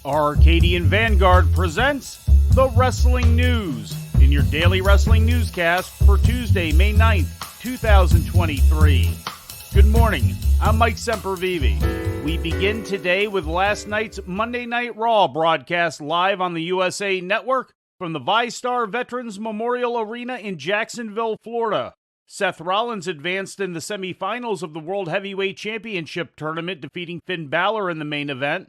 Arcadian Vanguard presents The Wrestling News in your daily wrestling newscast for Tuesday, May 9th, 2023. Good morning, I'm Mike Sempervive. We begin today with last night's Monday Night Raw broadcast live on the USA Network from the VyStar Veterans Memorial Arena in Jacksonville, Florida. Seth Rollins advanced in the semifinals of the World Heavyweight Championship tournament, defeating Finn Balor in the main event.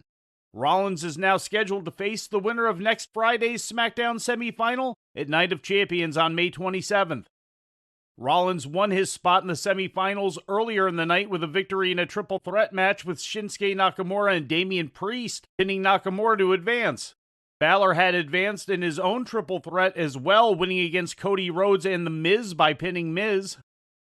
Rollins is now scheduled to face the winner of next Friday's SmackDown semifinal at Night of Champions on May 27th. Rollins won his spot in the semifinals earlier in the night with a victory in a triple threat match with Shinsuke Nakamura and Damian Priest, pinning Nakamura to advance. Balor had advanced in his own triple threat as well, winning against Cody Rhodes and The Miz by pinning Miz.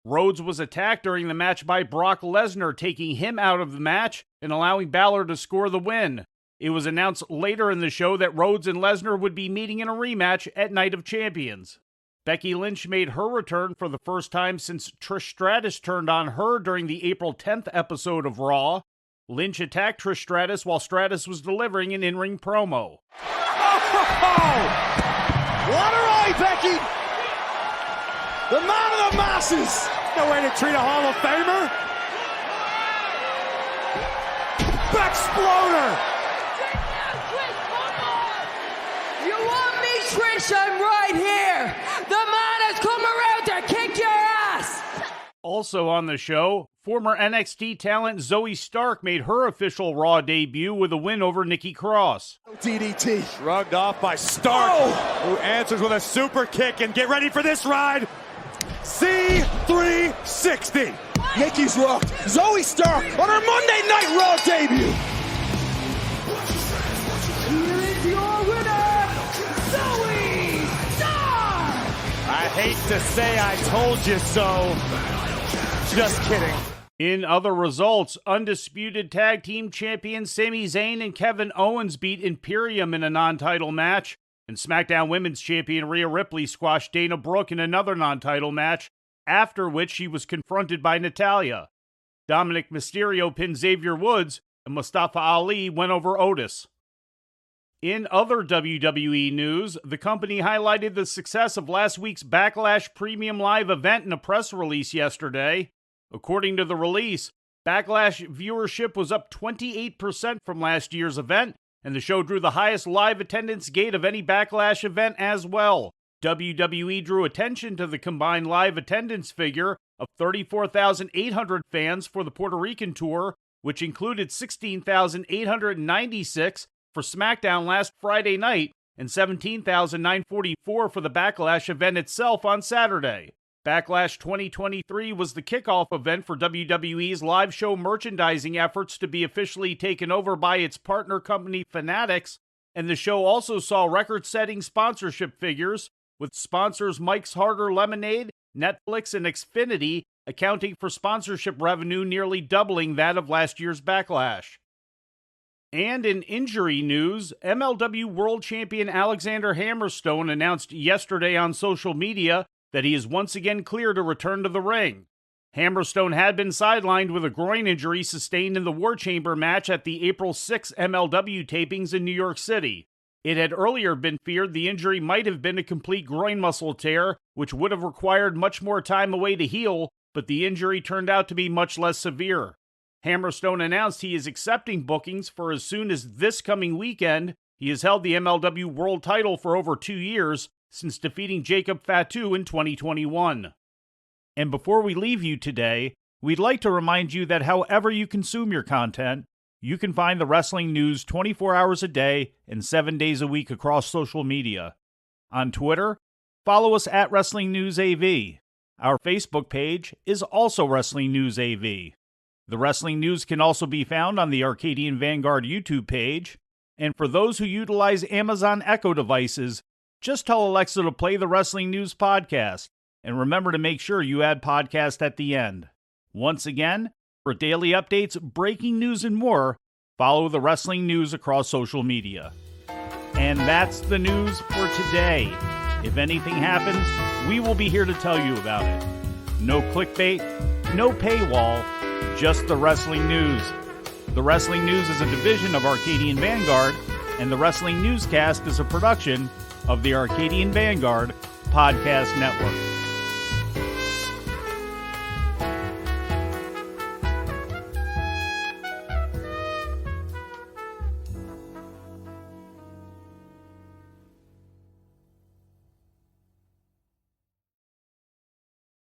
Rhodes was attacked during the match by Brock Lesnar, taking him out of the match and allowing Balor to score the win. It was announced later in the show that Rhodes and Lesnar would be meeting in a rematch at Night of Champions. Becky Lynch made her return for the first time since Trish Stratus turned on her during the April 10th episode of Raw. Lynch attacked Trish Stratus while Stratus was delivering an in-ring promo. Oh! What a ride, Becky! The man of the masses! No way to treat a Hall of Famer! Backsploder! You want me, Trish? I'm right here! The man has come around to kick your ass! Also on the show, former NXT talent Zoe Stark made her official Raw debut with a win over Nikki Cross. DDT. Shrugged off by Stark, who answers with a super kick, and get ready for this ride! C360. Nikki's rocked. Zoe Stark on her Monday Night Raw debut. Here is your winner, Zoe Stark! I hate to say I told you so. Just kidding. In other results, undisputed tag team champions Sami Zayn and Kevin Owens beat Imperium in a non-title match, and SmackDown Women's Champion Rhea Ripley squashed Dana Brooke in another non-title match, after which she was confronted by Natalya. Dominic Mysterio pinned Xavier Woods, and Mustafa Ali went over Otis. In other WWE news, the company highlighted the success of last week's Backlash Premium Live event in a press release yesterday. According to the release, Backlash viewership was up 28% from last year's event, and the show drew the highest live attendance gate of any Backlash event as well. WWE drew attention to the combined live attendance figure of 34,800 fans for the Puerto Rican tour, which included 16,896 for SmackDown last Friday night and 17,944 for the Backlash event itself on Saturday. Backlash 2023 was the kickoff event for WWE's live show merchandising efforts to be officially taken over by its partner company Fanatics, and the show also saw record-setting sponsorship figures, with sponsors Mike's Harder Lemonade, Netflix, and Xfinity accounting for sponsorship revenue nearly doubling that of last year's Backlash. And in injury news, MLW World Champion Alexander Hammerstone announced yesterday on social media that he is once again clear to return to the ring. Hammerstone had been sidelined with a groin injury sustained in the War Chamber match at the April 6 MLW tapings in New York City. It had earlier been feared the injury might have been a complete groin muscle tear, which would have required much more time away to heal, but the injury turned out to be much less severe. Hammerstone announced he is accepting bookings for as soon as this coming weekend. He has held the MLW World title for over 2 years, since defeating Jacob Fatu in 2021. And before we leave you today, we'd like to remind you that however you consume your content, you can find the wrestling news 24 hours a day and 7 days a week across social media. On Twitter, follow us at Wrestling News AV. Our Facebook page is also Wrestling News AV. The Wrestling News can also be found on the Arcadian Vanguard YouTube page, and for those who utilize Amazon Echo devices, just tell Alexa to play the Wrestling News podcast, and remember to make sure you add podcast at the end. Once again, for daily updates, breaking news, and more, follow the Wrestling News across social media. And that's the news for today. If anything happens, we will be here to tell you about it. No clickbait, no paywall, just the Wrestling News. The Wrestling News is a division of Arcadian Vanguard, and the Wrestling Newscast is a production of the Arcadian Vanguard Podcast Network.